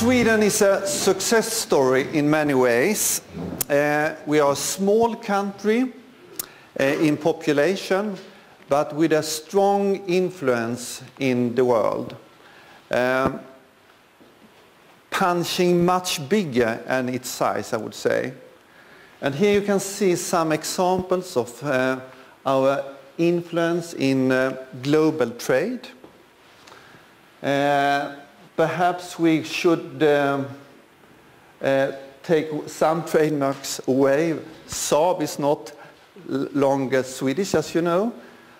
Sweden is a success story in many ways. We are a small country in population, but with a strong influence in the world. Punching much bigger than its size, I would say. And here you can see some examples of our influence in global trade. Perhaps we should take some trademarks away. Saab is not longer Swedish, as you know,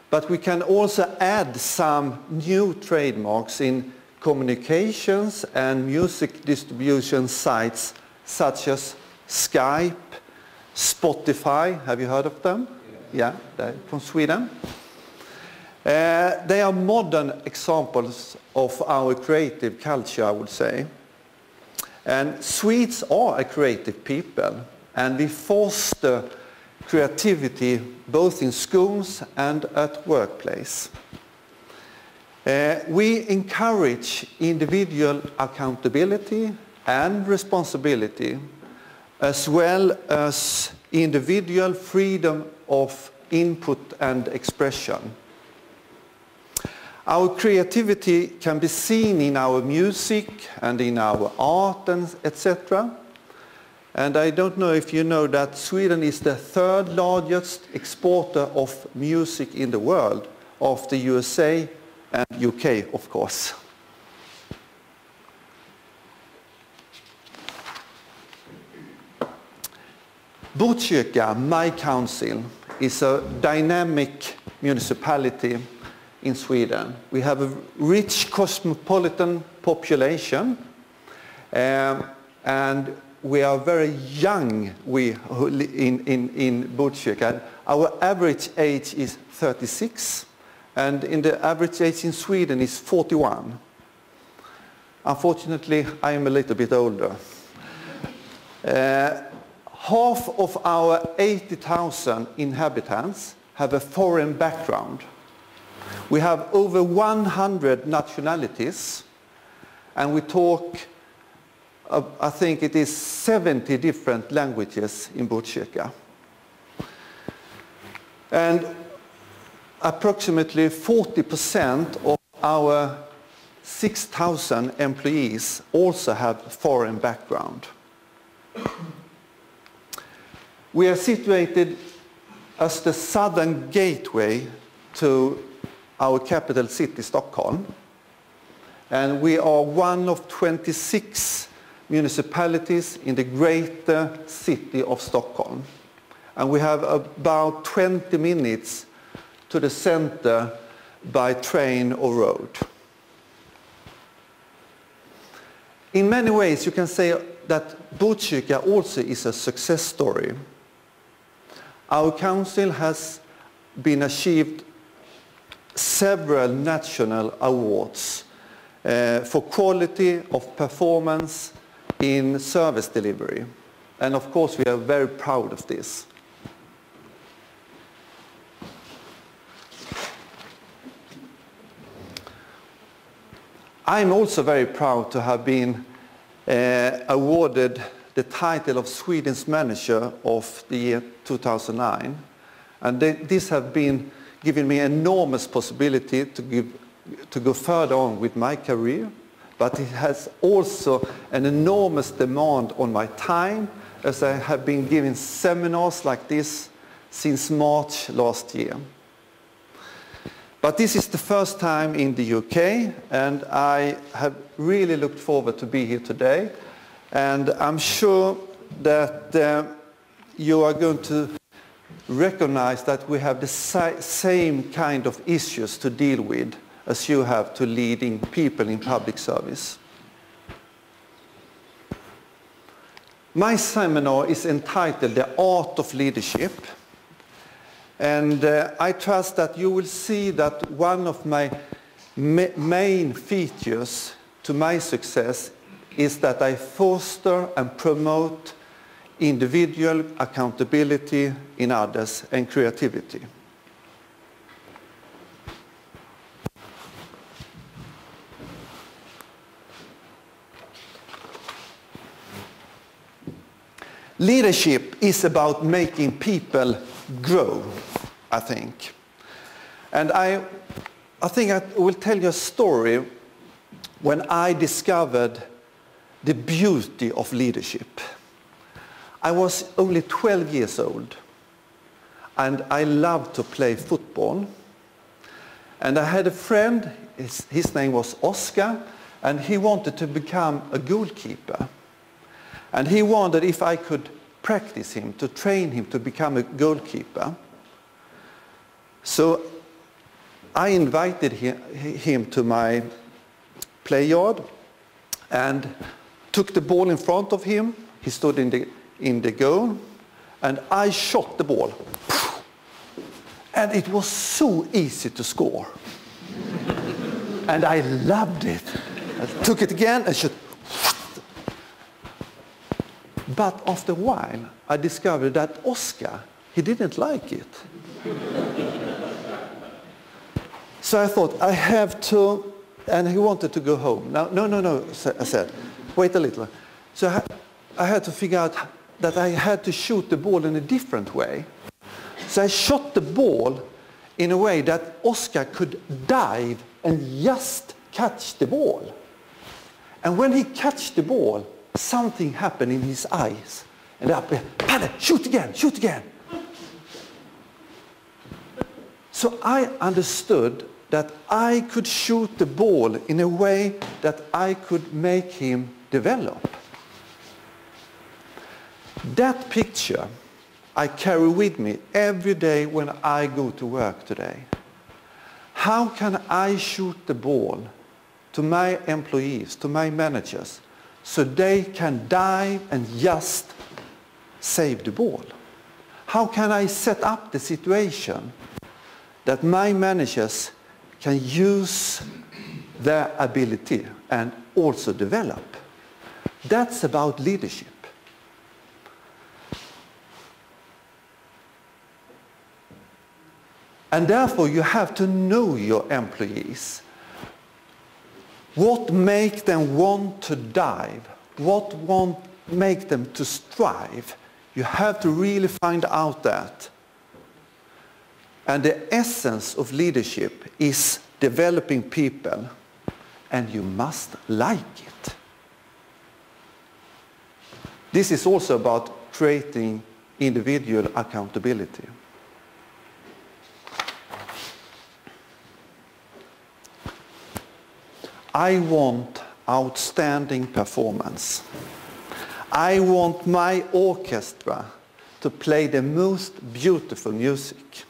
but we can also add some new trademarks in communications and music distribution sites such as Skype, Spotify. Have you heard of them? Yeah, they're from Sweden. They are modern examples of our creative culture, I would say. And Swedes are a creative people, and we foster creativity both in schools and at workplace. We encourage individual accountability and responsibility, as well as individual freedom of input and expression. Our creativity can be seen in our music and in our art, and etc. And I don't know if you know that Sweden is the third largest exporter of music in the world, after USA and UK, of course. Botkyrka, my council, is a dynamic municipality in Sweden. We have a rich cosmopolitan population, and we are very young in Botkyrka. Our average age is 36, and the average age in Sweden is 41. Unfortunately, I am a little bit older. Half of our 80,000 inhabitants have a foreign background. We have over 100 nationalities, and we talk, I think it is 70 different languages in Botkyrka. And approximately 40% of our 6,000 employees also have foreign background. We are situated as the southern gateway to our capital city, Stockholm. And we are one of 26 municipalities in the greater city of Stockholm. And we have about 20 minutes to the center by train or road. In many ways, you can say that Botkyrka also is a success story. Our council has been achieved several national awards for quality of performance in service delivery. And of course, we are very proud of this. I'm also very proud to have been awarded the title of Sweden's Manager of the year 2009. And this has been giving me enormous possibility to go further on with my career, but it has also an enormous demand on my time, as I have been giving seminars like this since March last year. But this is the first time in the UK, and I have really looked forward to be here today. And I'm sure that you are going to recognize that we have the same kind of issues to deal with as you have to leading people in public service. My seminar is entitled The Art of Leadership. And I trust that you will see that one of my main features to my success is that I foster and promote individual accountability in others and creativity. Leadership is about making people grow, I think. And I think I will tell you a story when I discovered the beauty of leadership. I was only 12 years old, and I loved to play football. And I had a friend, his name was Oscar, and he wanted to become a goalkeeper. And he wondered if I could practice him, to train him to become a goalkeeper. So I invited him to my play yard and took the ball in front of him. He stood in the goal, and I shot the ball. And it was so easy to score. And I loved it. I took it again and shot. But after a while, I discovered that Oscar, he didn't like it. So I thought, I have to, and he wanted to go home. Now, no, I said, wait a little. So I had to figure out that I had to shoot the ball in a different way. So I shot the ball in a way that Oscar could dive and just catch the ball. And when he catched the ball, something happened in his eyes. And up there, Palle, shoot again, shoot again. So I understood that I could shoot the ball in a way that I could make him develop. That picture I carry with me every day when I go to work today. How can I shoot the ball to my employees, to my managers, so they can dive and just save the ball? How can I set up the situation that my managers can use their ability and also develop? That's about leadership. And therefore you have to know your employees. What makes them want to dive? What makes them to strive? You have to really find out that. And the essence of leadership is developing people, and you must like it. This is also about creating individual accountability. I want outstanding performance. I want my orchestra to play the most beautiful music.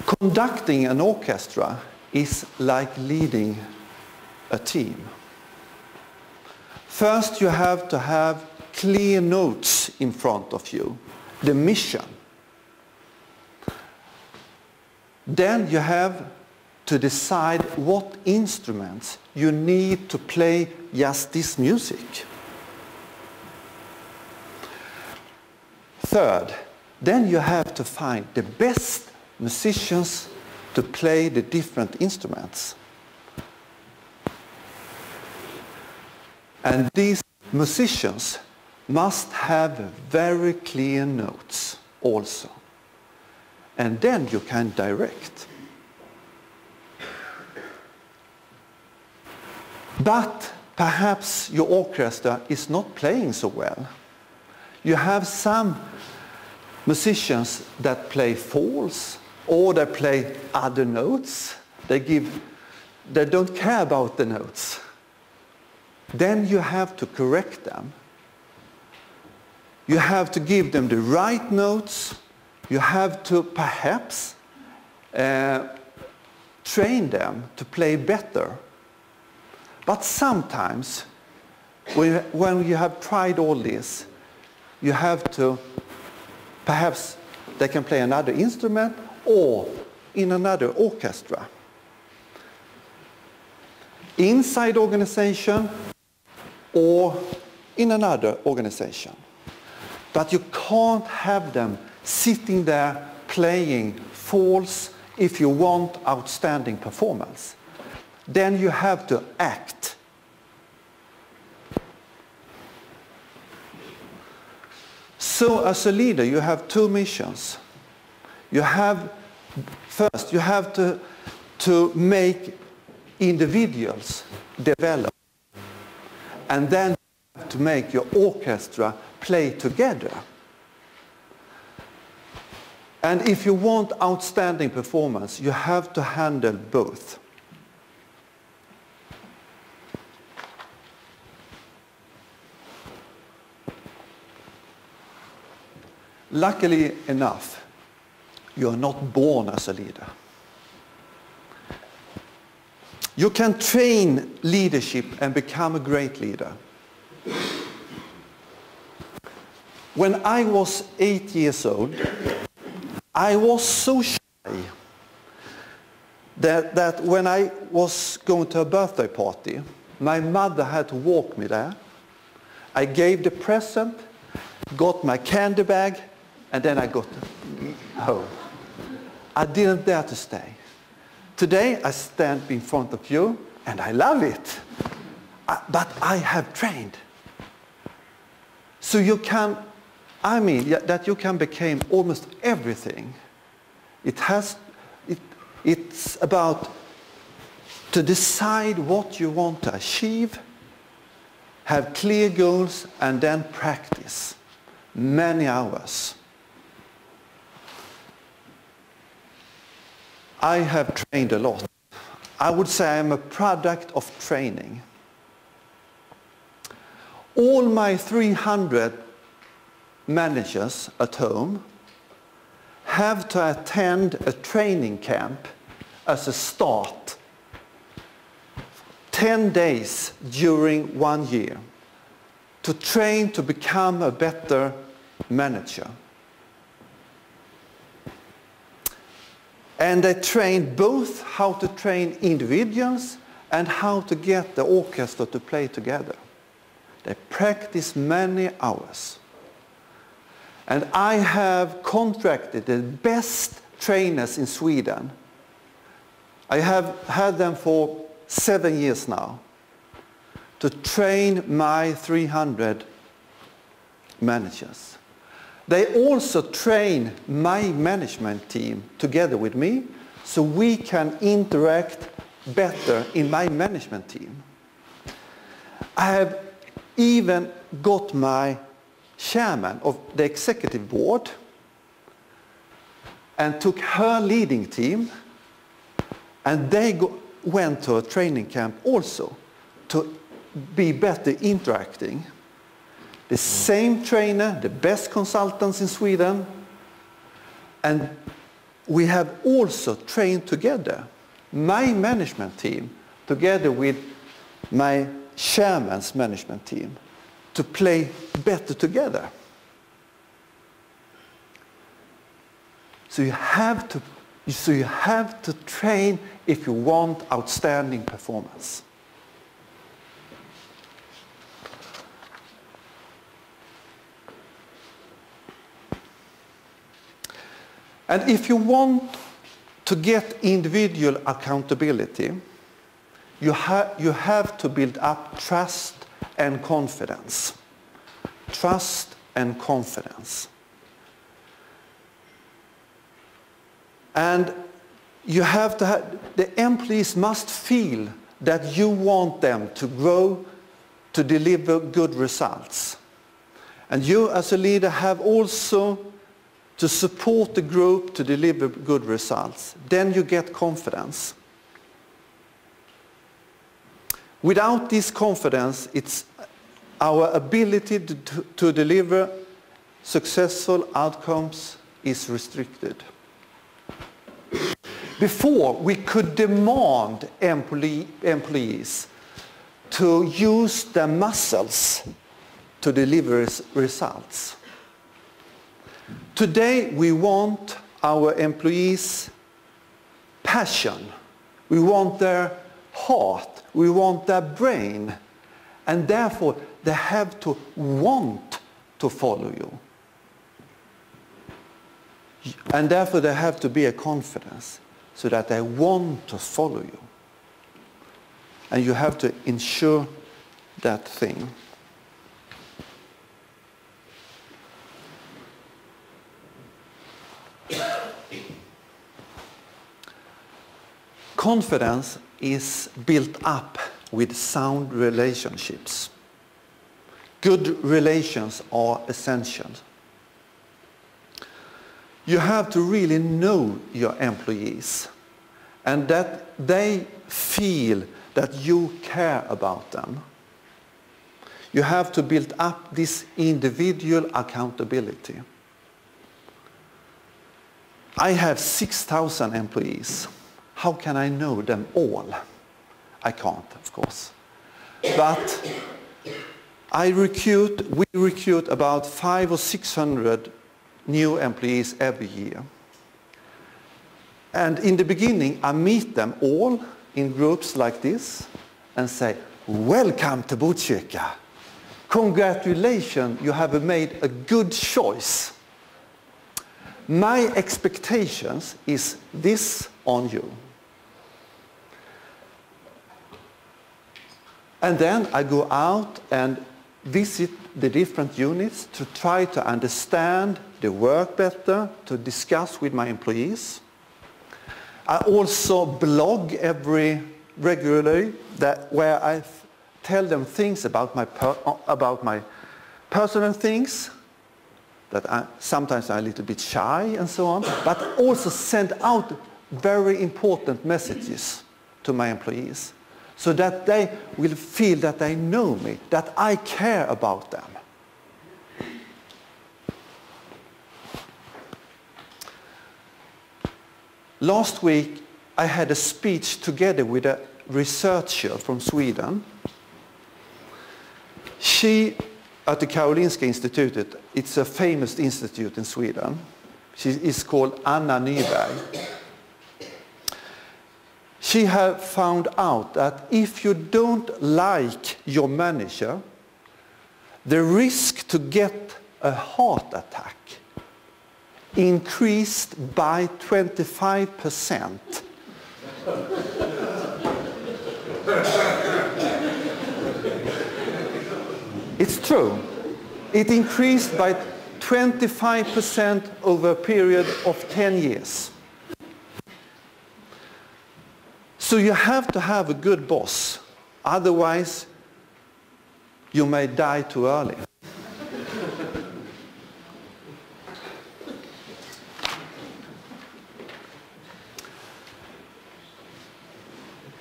Conducting an orchestra is like leading a team. First, you have to have clear notes in front of you, the mission. Then you have to decide what instruments you need to play just this music. Third, then you have to find the best musicians to play the different instruments. And these musicians must have very clear notes also. And then you can direct. But perhaps your orchestra is not playing so well. You have some musicians that play false, or they play other notes. They don't care about the notes. Then you have to correct them. You have to give them the right notes. You have to perhaps train them to play better. But sometimes, when you have tried all this, you have to, perhaps they can play another instrument or in another orchestra. Inside organization or in another organization. But you can't have them sitting there playing false if you want outstanding performance. Then you have to act. So as a leader, you have two missions. First, you have to make individuals develop. And then you have to make your orchestra play together. And if you want outstanding performance, you have to handle both. Luckily enough, you are not born as a leader. You can train leadership and become a great leader. When I was 8 years old, I was so shy that when I was going to a birthday party, my mother had to walk me there. I gave the present, got my candy bag, and then I got home. I didn't dare to stay. Today I stand in front of you and I love it. But I have trained. So you can, that you can become almost everything. It's about to decide what you want to achieve, have clear goals, and then practice many hours. I have trained a lot. I would say I'm a product of training. All my 300 managers at home have to attend a training camp as a start. 10 days during 1 year to train to become a better manager. And they train both how to train individuals and how to get the orchestra to play together. They practice many hours. And I have contracted the best trainers in Sweden. I have had them for 7 years now to train my 300 managers. They also train my management team together with me so we can interact better in my management team. I have even got my chairman of the executive board and took her leading team, and they went to a training camp also to be better interacting. The same trainer, the best consultants in Sweden, and we have also trained together my management team together with my chairman's management team to play better together. So you have to train if you want outstanding performance. And if you want to get individual accountability, you have to build up trust and confidence. Trust and confidence. And you have to have, the employees must feel that you want them to grow, to deliver good results. And you as a leader have also to support the group to deliver good results. Then you get confidence. Without this confidence, it's our ability to deliver successful outcomes is restricted. Before, we could demand employees to use their muscles to deliver results. Today, we want our employees' passion. We want their heart. We want their brain. And therefore, they have to want to follow you. And therefore, there have to be a confidence so that they want to follow you. And you have to ensure that thing. Confidence is built up with sound relationships. Good relations are essential. You have to really know your employees and that they feel that you care about them. You have to build up this individual accountability. I have 6,000 employees. How can I know them all? I can't, of course. But we recruit about 500 or 600 new employees every year. And in the beginning, I meet them all in groups like this and say, welcome to Botkyrka. Congratulations, you have made a good choice. My expectations is this on you. And then I go out and visit the different units to try to understand the work better, to discuss with my employees. I also blog regularly where I tell them things about my personal things, that sometimes I'm a little bit shy and so on, but also send out very important messages to my employees so that they will feel that they know me, that I care about them. Last week, I had a speech together with a researcher from Sweden. She, at the Karolinska Institutet, it's a famous institute in Sweden. She is called Anna Nyberg. She has found out that if you don't like your manager, the risk to get a heart attack increased by 25%. It's true. It increased by 25% over a period of 10 years. So you have to have a good boss, otherwise you may die too early.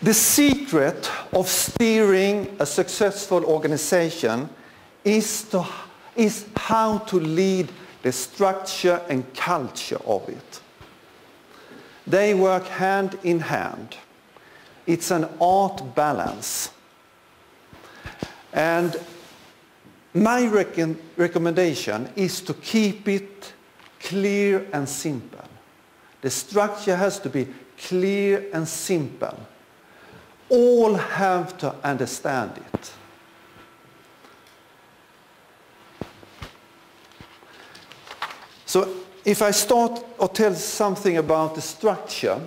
The secret of steering a successful organization is how to lead the structure and culture of it. They work hand in hand. It's an art balance. And my recommendation is to keep it clear and simple. The structure has to be clear and simple. All have to understand it. So if I start or tell something about the structure,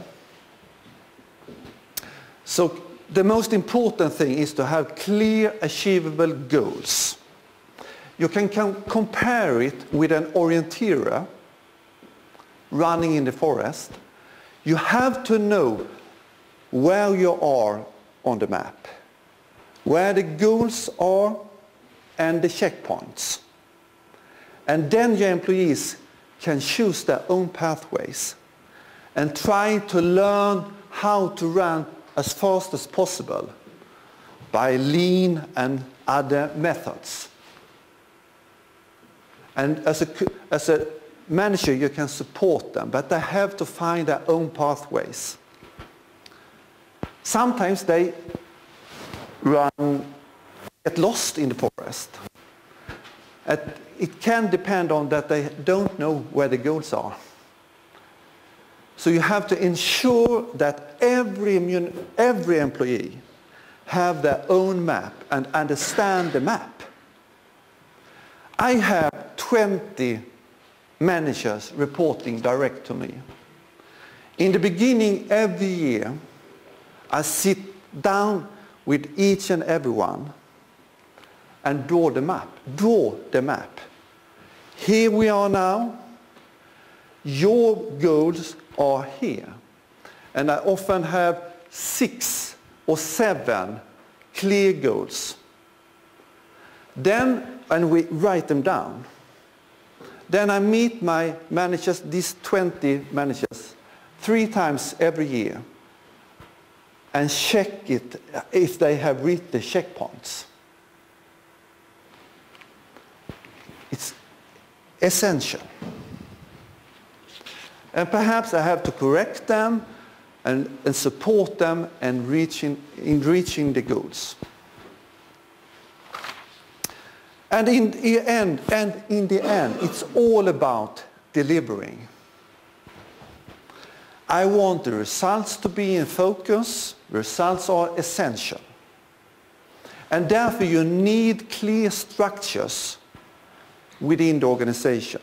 so the most important thing is to have clear, achievable goals. You can compare it with an orienteer running in the forest. You have to know where you are on the map, where the goals are and the checkpoints. And then your employees can choose their own pathways and try to learn how to run as fast as possible by lean and other methods. And as a manager, you can support them, but they have to find their own pathways. Sometimes they get lost in the forest. It can depend on that they don't know where the goals are. So you have to ensure that every employee have their own map and understand the map. I have 20 managers reporting direct to me. In the beginning every year, I sit down with each and every one and draw the map. Here we are now. Your goals are here. And I often have 6 or 7 clear goals. Then, and we write them down. Then I meet my managers, these 20 managers, 3 times every year and check it if they have reached the checkpoints. It's essential. And perhaps I have to correct them and support them in reaching the goals. And in the end, it's all about delivering. I want the results to be in focus. Results are essential. And therefore you need clear structures within the organization.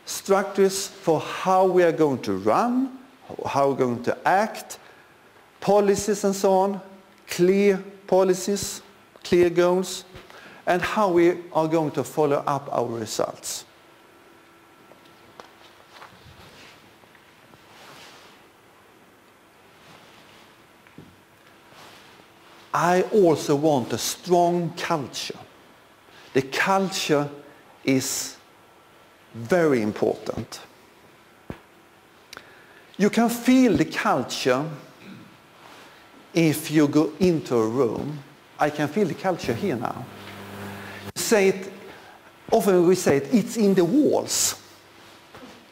Structures for how we are going to run, how we're going to act, policies and so on, clear policies, clear goals, and how we are going to follow up our results. I also want a strong culture. The culture is very important. You can feel the culture if you go into a room. I can feel the culture here now. Say it, often we say it's in the walls.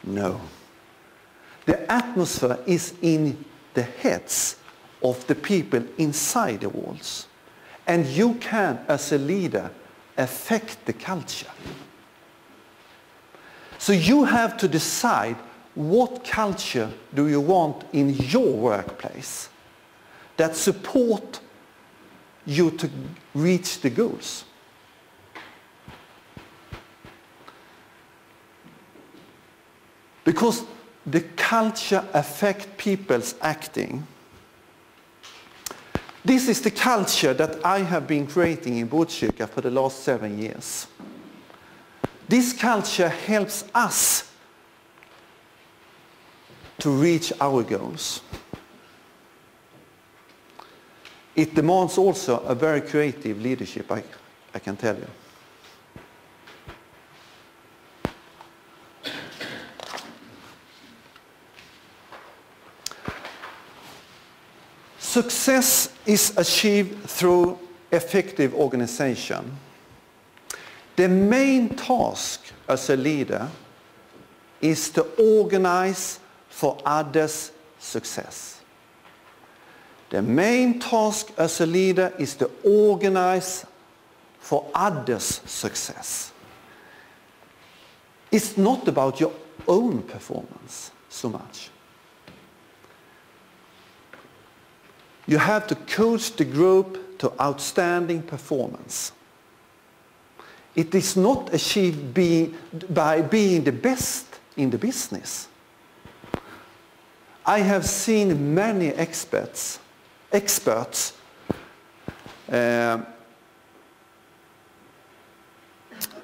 No. The atmosphere is in the heads of the people inside the walls. And you can, as a leader, affect the culture. So you have to decide what culture do you want in your workplace that support you to reach the goals. Because the culture affects people's acting. This is the culture that I have been creating in Botkyrka for the last 7 years. This culture helps us to reach our goals. It demands also a very creative leadership, I can tell you. Success is achieved through effective organization. The main task as a leader is to organize for others' success. The main task as a leader is to organize for others' success. It's not about your own performance so much. You have to coach the group to outstanding performance. It is not achieved by being the best in the business. I have seen many experts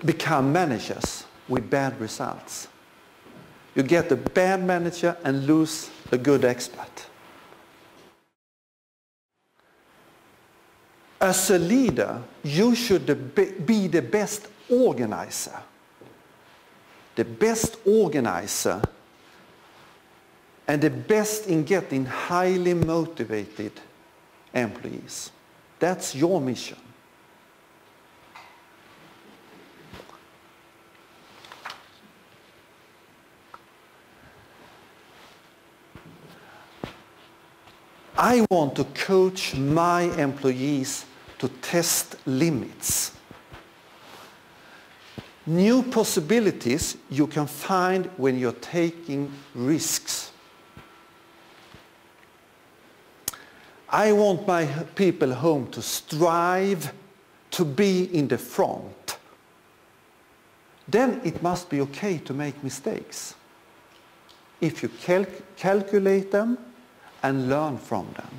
become managers with bad results. You get a bad manager and lose a good expert. As a leader, you should be the best organizer. The best organizer and the best in getting highly motivated employees. That's your mission. I want to coach my employees to test limits. New possibilities you can find when you're taking risks. I want my people home to strive to be in the front. Then it must be okay to make mistakes if you calculate them and learn from them.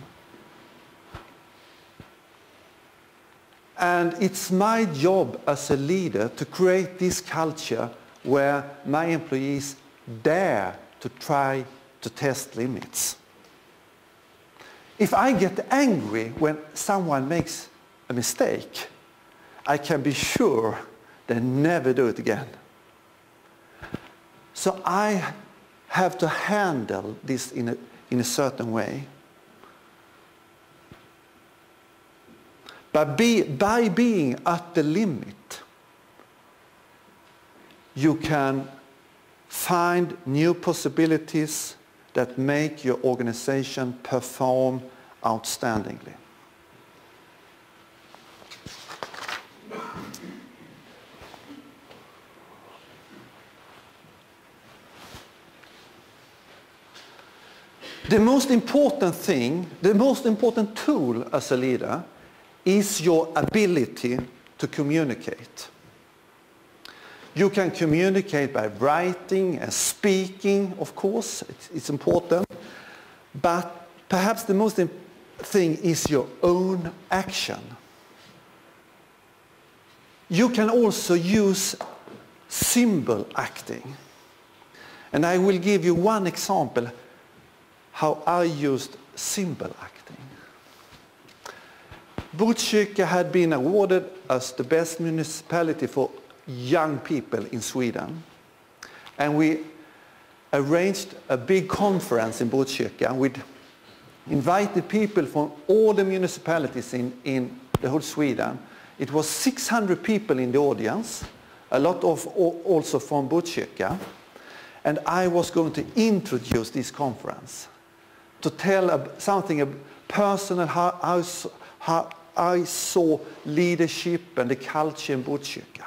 And it's my job as a leader to create this culture where my employees dare to try to test limits. If I get angry when someone makes a mistake, I can be sure they never do it again. So I have to handle this in a certain way. By being at the limit, you can find new possibilities that make your organization perform outstandingly. The most important thing, the most important tool as a leader is your ability to communicate. You can communicate by writing and speaking, of course, it's important. But perhaps the most thing is your own action. You can also use symbol acting. And I will give you one example how I used symbol acting. Botkyrka had been awarded as the best municipality for young people in Sweden. And we arranged a big conference in Botkyrka. We invited people from all the municipalities in the whole Sweden. It was 600 people in the audience, a lot of also from Botkyrka. And I was going to introduce this conference, to tell something personal, how I saw leadership and the culture in Botkyrka.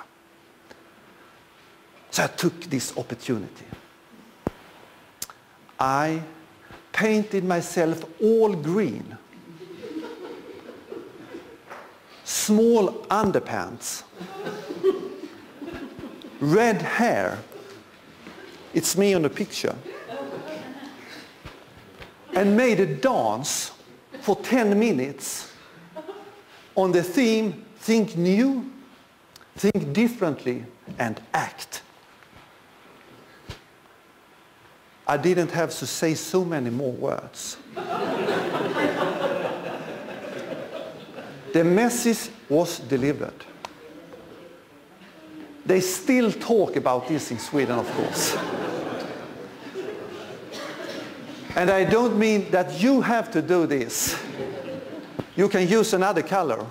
So I took this opportunity. I painted myself all green. Small underpants. Red hair. It's me on the picture. And made a dance for 10 minutes on the theme, think new, think differently, and act. I didn't have to say so many more words. The message was delivered. They still talk about this in Sweden, of course. And I don't mean that you have to do this. You can use another color.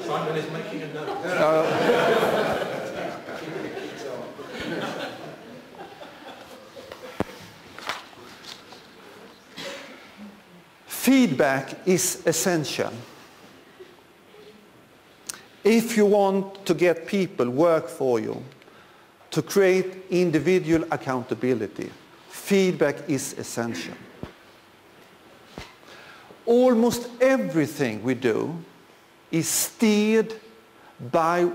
Simon is making a note. Feedback is essential. If you want to get people work for you, to create individual accountability, feedback is essential. Almost everything we do is steered by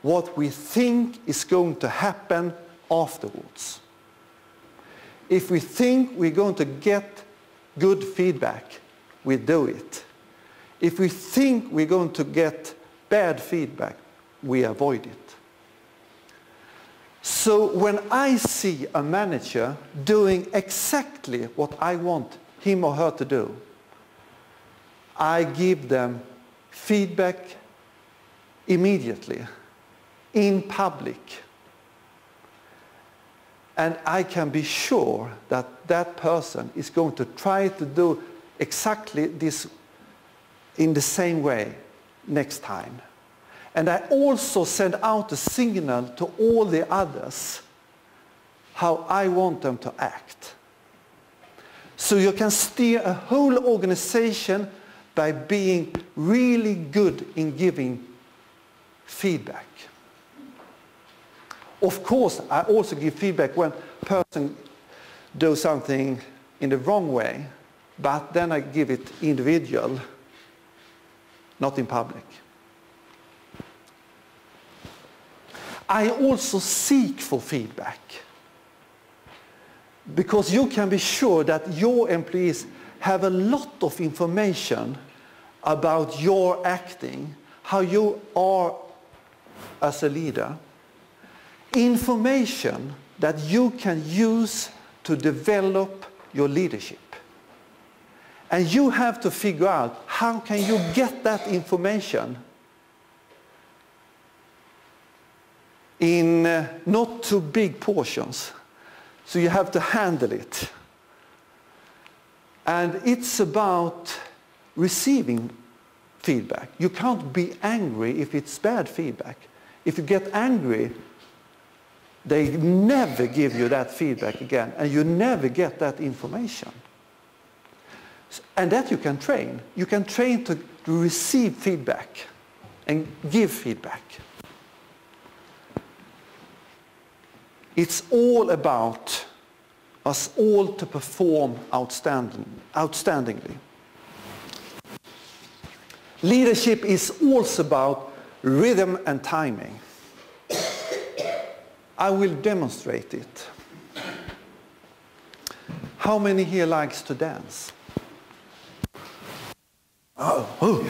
what we think is going to happen afterwards. If we think we're going to get good feedback, we do it. If we think we're going to get bad feedback, we avoid it. So when I see a manager doing exactly what I want him or her to do, I give them feedback immediately, in public. And I can be sure that that person is going to try to do exactly this in the same way next time. And I also send out a signal to all the others how I want them to act. So you can steer a whole organization by being really good in giving feedback. Of course, I also give feedback when a person does something in the wrong way, but then I give it individual, not in public. I also seek for feedback, because you can be sure that your employees have a lot of information about your acting, how you are as a leader, information that you can use to develop your leadership. And you have to figure out how can you get that information in not too big portions. So you have to handle it. And it's about receiving feedback. You can't be angry if it's bad feedback. If you get angry, they never give you that feedback again, and you never get that information. And that you can train. You can train to receive feedback and give feedback. It's all about us all to perform outstandingly. Leadership is also about rhythm and timing. I will demonstrate it. How many here likes to dance? Oh.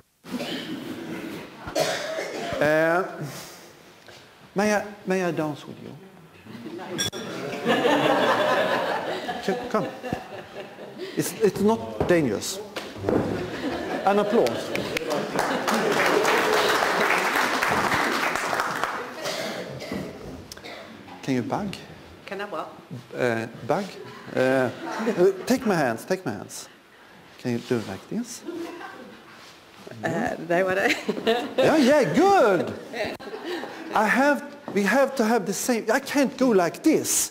May I dance with you? Come. It's not dangerous. An applause. Can you bug? Can I what? Bug? Take my hands. Can you do it like this? There were they. Yeah, good. We have to have the same. I can't go like this.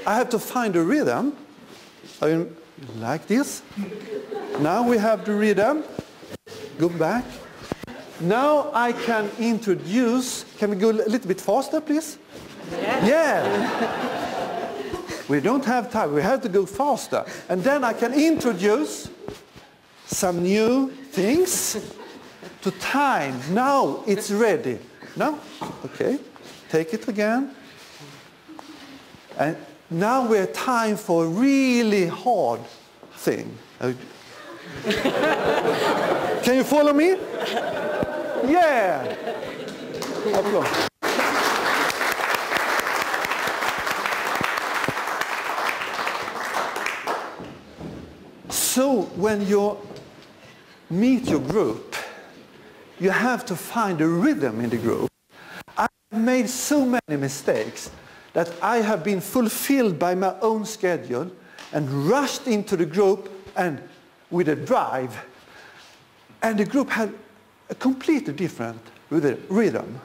I have to find a rhythm. Like this. Now we have the rhythm. Go back. Now I can introduce. Can we go a little bit faster, please? Yeah. We don't have time. We have to go faster. And then I can introduce some new things to time. Now it's ready. No? Okay. Take it again. And now we're time for a really hard thing. Can you follow me? Yeah. Applause. So when you meet your group, you have to find a rhythm in the group. I have made so many mistakes that I have been fulfilled by my own schedule and rushed into the group and with a drive. And the group had a completely different rhythm.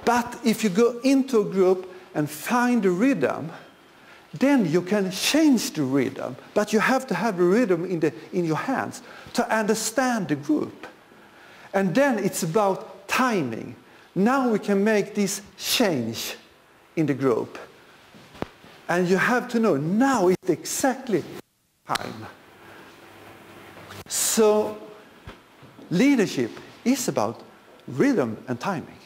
But if you go into a group and find a rhythm, then you can change the rhythm. But you have to have the rhythm in your hands to understand the group. And then it's about timing. Now we can make this change in the group. And you have to know, now it's exactly time. So leadership is about rhythm and timing.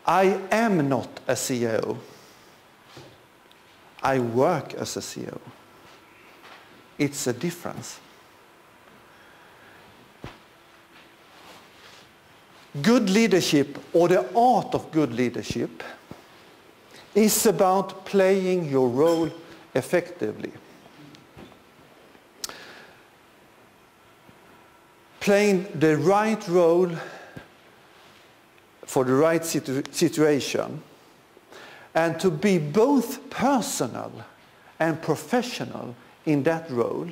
I am not a CEO. I work as a CEO. It's a difference. Good leadership, or the art of good leadership, is about playing your role effectively. Playing the right role for the right situation, and to be both personal and professional in that role.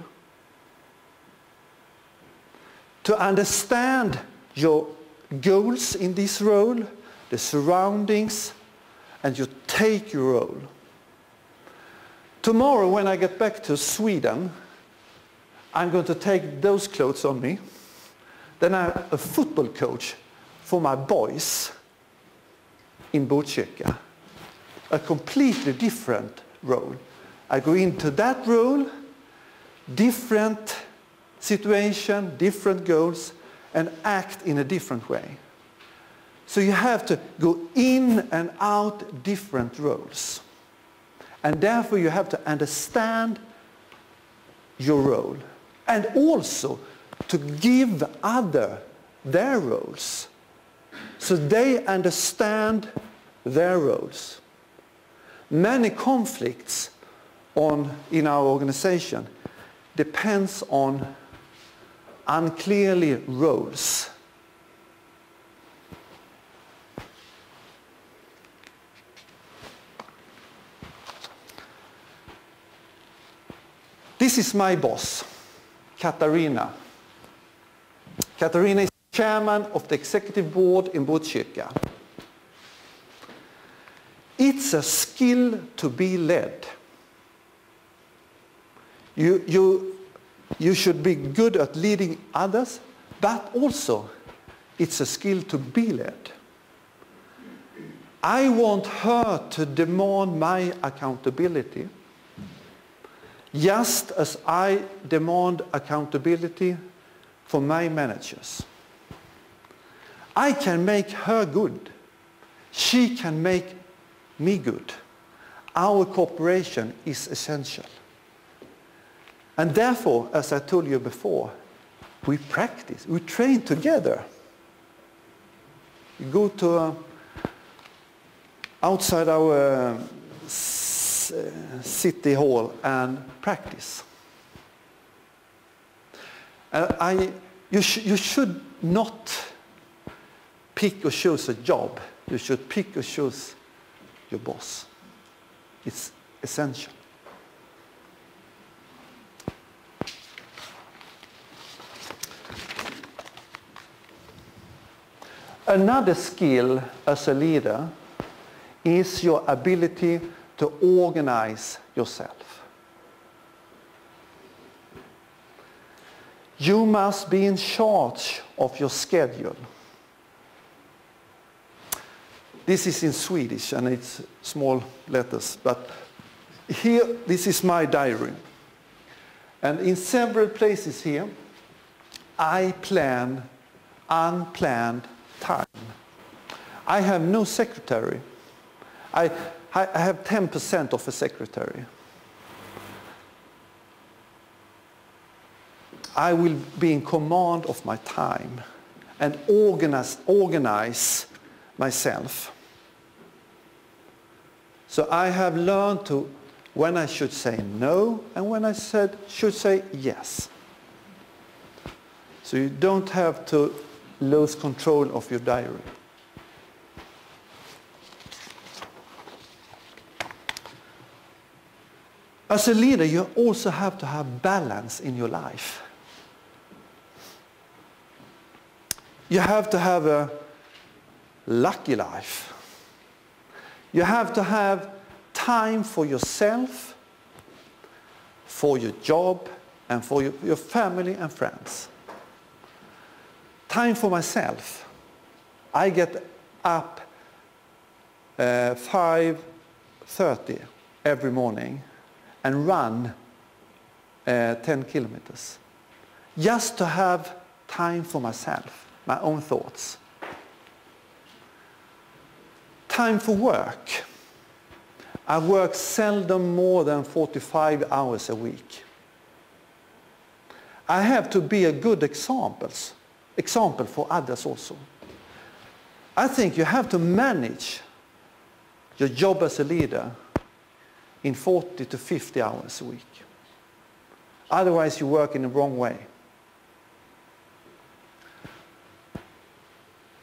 To understand your goals in this role, the surroundings, and you take your role. Tomorrow when I get back to Sweden, I'm going to take those clothes on me. Then I'm a football coach for my boys in Botkyrka. A completely different role. I go into that role, different situation, different goals, and act in a different way. So you have to go in and out different roles. And therefore you have to understand your role. And also to give other their roles So they understand their roles. Many conflicts in our organization depends on unclearly roles. This is my boss, Katarina. Katarina is chairman of the executive board in Botkyrka. It's a skill to be led. You should be good at leading others, but also it's a skill to be led. I want her to demand my accountability, just as I demand accountability for my managers. I can make her good. She can make me good. Our cooperation is essential. And therefore, as I told you before, we practice, we train together. We go to outside our city hall and practice. You should not pick or choose a job. You should pick or choose your boss. It's essential. Another skill as a leader is your ability to organize yourself. You must be in charge of your schedule. This is in Swedish and it's small letters, but here, this is my diary. And in several places here, I plan unplanned time. I have no secretary. I have 10% of a secretary. I will be in command of my time and organize myself. So I have learned to when I should say no and when I should say yes. So you don't have to lose control of your diary. As a leader, you also have to have balance in your life. You have to have a lucky life. You have to have time for yourself, for your job, and for your family and friends. Time for myself. I get up 5:30 every morning and run 10 kilometers. Just to have time for myself, my own thoughts. Time for work. I work seldom more than 45 hours a week. I have to be a good example for others also. I think you have to manage your job as a leader in 40 to 50 hours a week. Otherwise you work in the wrong way.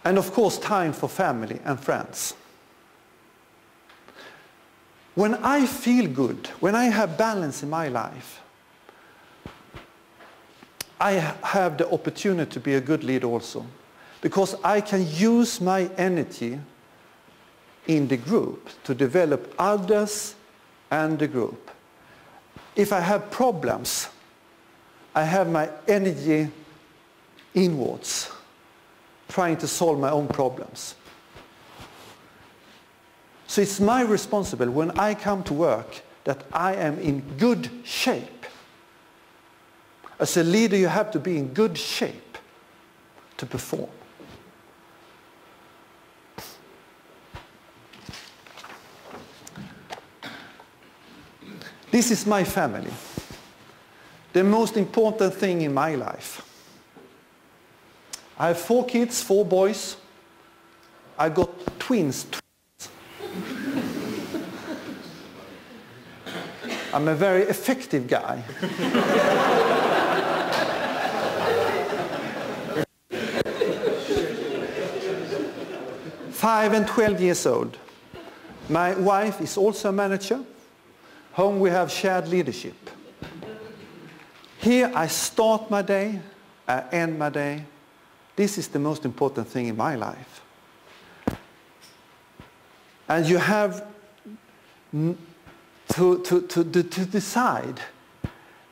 And of course time for family and friends. When I feel good, when I have balance in my life, I have the opportunity to be a good leader also, because I can use my energy in the group to develop others and the group. If I have problems, I have my energy inwards, trying to solve my own problems. So it's my responsibility when I come to work that I am in good shape. As a leader, you have to be in good shape to perform. This is my family. The most important thing in my life. I have 4 kids, 4 boys. I got twins. I'm a very effective guy. 5 and 12 years old. My wife is also a manager. Home we have shared leadership. Here I start my day, I end my day. This is the most important thing in my life. And you have to decide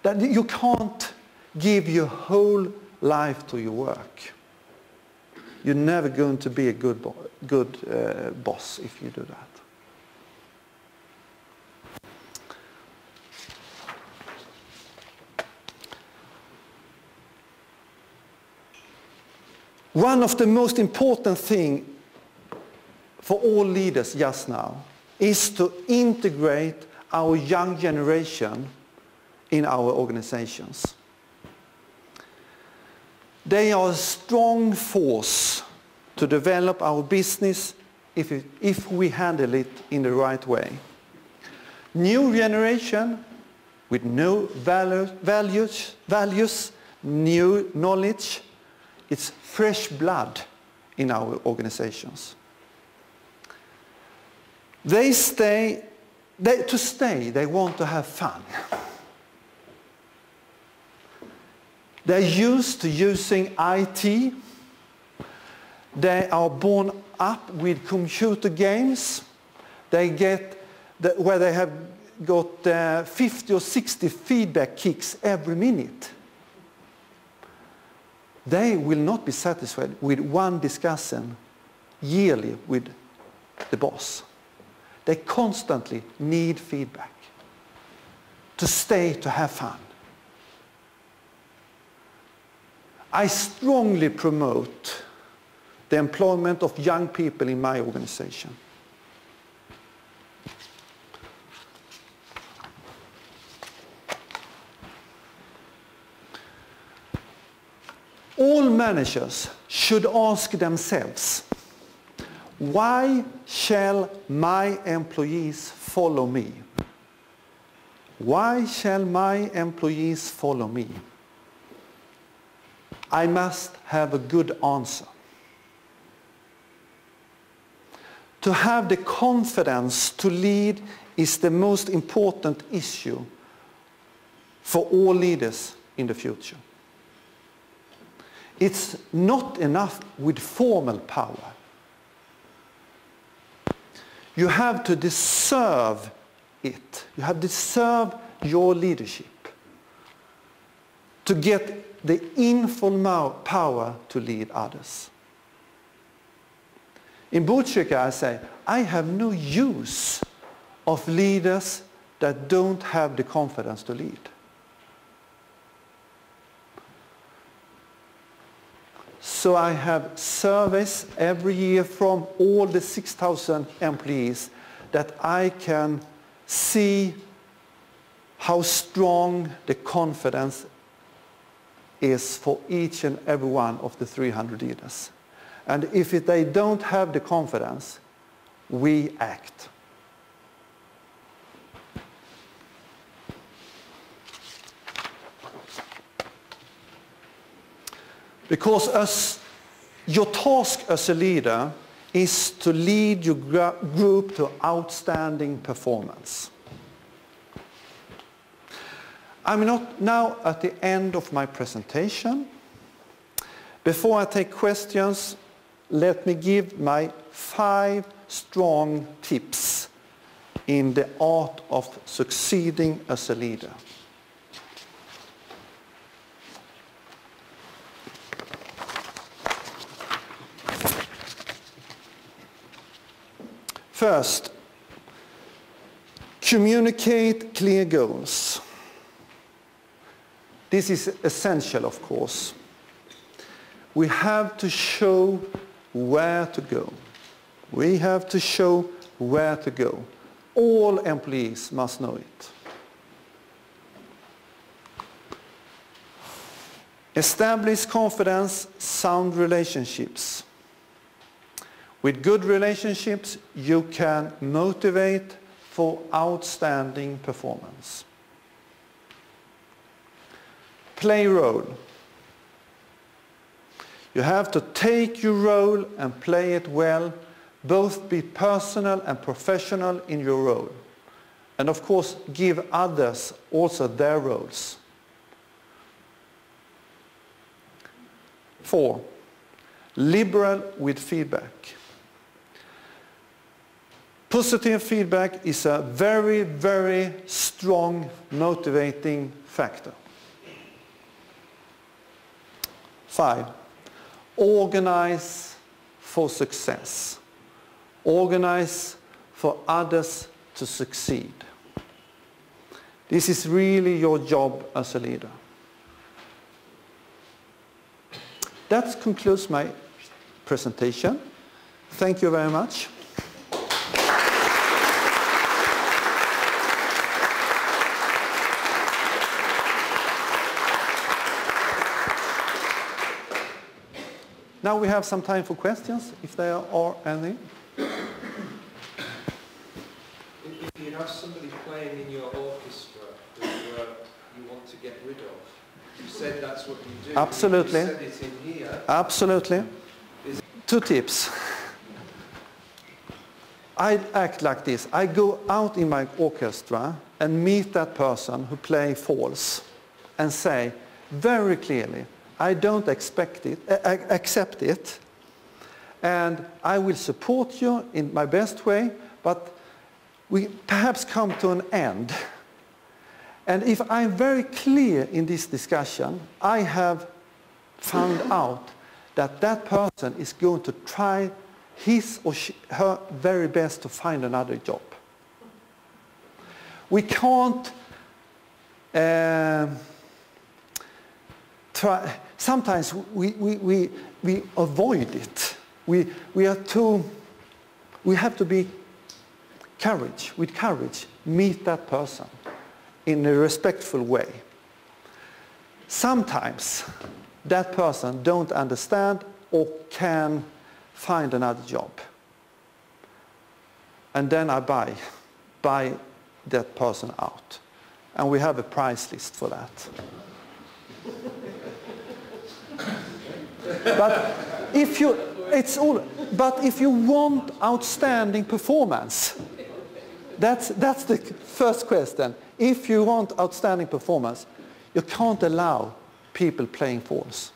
that you can't give your whole life to your work. You're never going to be a good boss if you do that. One of the most important things for all leaders just now is to integrate our young generation in our organizations. They are a strong force to develop our business if we handle it in the right way. New generation with new values, new knowledge, it's fresh blood in our organizations. To stay, they want to have fun. They're used to using IT. They are born up with computer games. They get where they have got 50 or 60 feedback kicks every minute. They will not be satisfied with one discussion yearly with the boss. They constantly need feedback to stay, to have fun. I strongly promote the employment of young people in my organization. All managers should ask themselves, why shall my employees follow me? Why shall my employees follow me? I must have a good answer. To have the confidence to lead is the most important issue for all leaders in the future. It's not enough with formal power. You have to deserve it. You have to deserve your leadership to get the informal power to lead others. In Botkyrka, I say, I have no use of leaders that don't have the confidence to lead. So I have surveys every year from all the 6,000 employees that I can see how strong the confidence is for each and every one of the 300 leaders. And if they don't have the confidence, we act. Because your task as a leader is to lead your group to outstanding performance. I'm now at the end of my presentation. Before I take questions, let me give my 5 strong tips in the art of succeeding as a leader. First, communicate clear goals. This is essential, of course. We have to show where to go. We have to show where to go. All employees must know it. Establish confidence, sound relationships. With good relationships, you can motivate for outstanding performance. Play role. You have to take your role and play it well, both be personal and professional in your role. And of course, give others also their roles. 4, liberal with feedback. Positive feedback is a very, very strong motivating factor. 5, organize for success. Organize for others to succeed. This is really your job as a leader. That concludes my presentation. Thank you very much. Now we have some time for questions, if there are any. If you have somebody playing in your orchestra who you want to get rid of, you said that's what you do. Absolutely. You said it in here. Absolutely. 2 tips. I act like this. I go out in my orchestra and meet that person who plays false and say very clearly, I don't accept it, and I will support you in my best way, but we perhaps come to an end. And if I'm very clear in this discussion, I have found out that that person is going to try his or her very best to find another job. We can't try. Sometimes we avoid it. We have to be with courage, meet that person in a respectful way. Sometimes that person don't understand or can find another job. And then I buy that person out. And we have a price list for that. But if you want outstanding performance, that's the first question. If you want outstanding performance, you can't allow people playing false.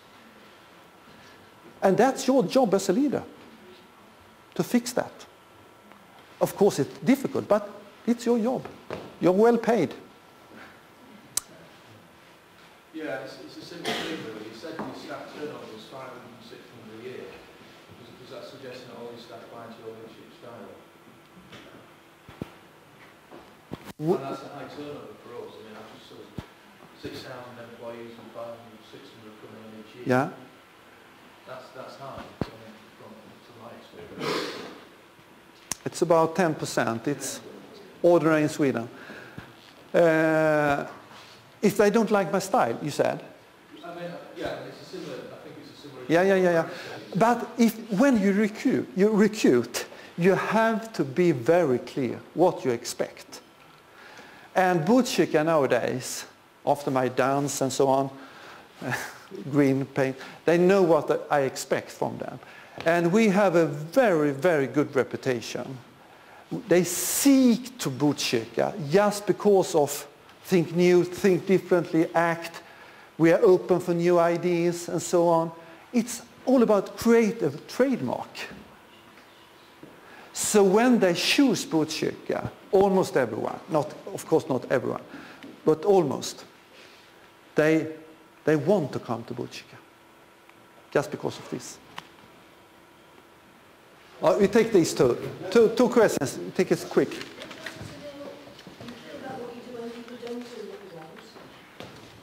And that's your job as a leader, to fix that. Of course it's difficult, but it's your job. You're well paid. Yeah, it's a simple thing really. You said your staff turnover was 500 and 600 a year. Does that suggest that all your staff buy into your leadership style? And that's a high turnover for us. I mean, I've just sort of 6,000 employees and 500, 600 coming in each year. Yeah. That's high, from my experience. It's about 10%. It's ordinary in Sweden. If they don't like my style, you said? I mean, yeah, it's a similar, I think it's a similar... Yeah. But when you recruit, you have to be very clear what you expect. And Botkyrka nowadays, after my dance and so on, green paint, they know what I expect from them. And we have a very, very good reputation. They seek to Botkyrka just because of think new, think differently, act. We are open for new ideas and so on. It's all about creative trademark. So when they choose Botkyrka, almost everyone, of course not everyone, but almost, they want to come to Botkyrka just because of this. We take these two questions. Take it quick.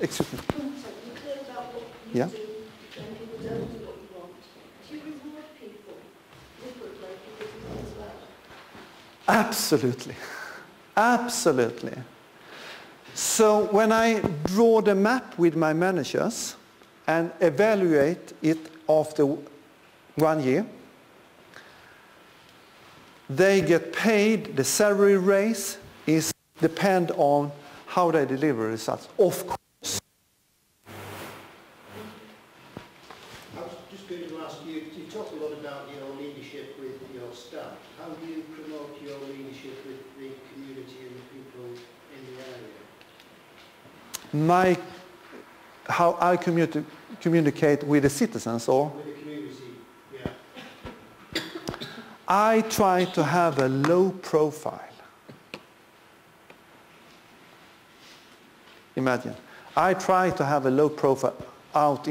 Excuse me. Yeah. Absolutely. Absolutely. So when I draw the map with my managers and evaluate it after 1 year, they get paid, the salary raise is depend on how they deliver results. Of course. I was just going to ask you, you talk a lot about your leadership with your staff. How do you promote your leadership with the community and the people in the area? How I communicate with the citizens, or? With the community, yeah. I try to have a low profile. Imagine. I try to have a low profile out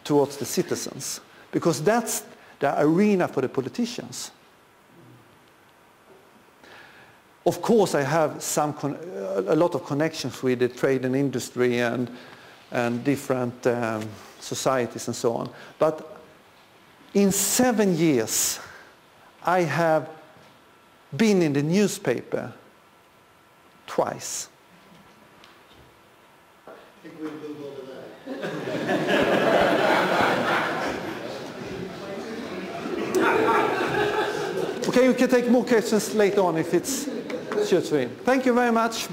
towards the citizens, because that's the arena for the politicians. Of course, I have a lot of connections with the trade and industry and different societies and so on. But in 7 years, I have been in the newspaper twice. I think we'll move over there. Okay, we can take more questions later on if it's suits for him. Thank you very much.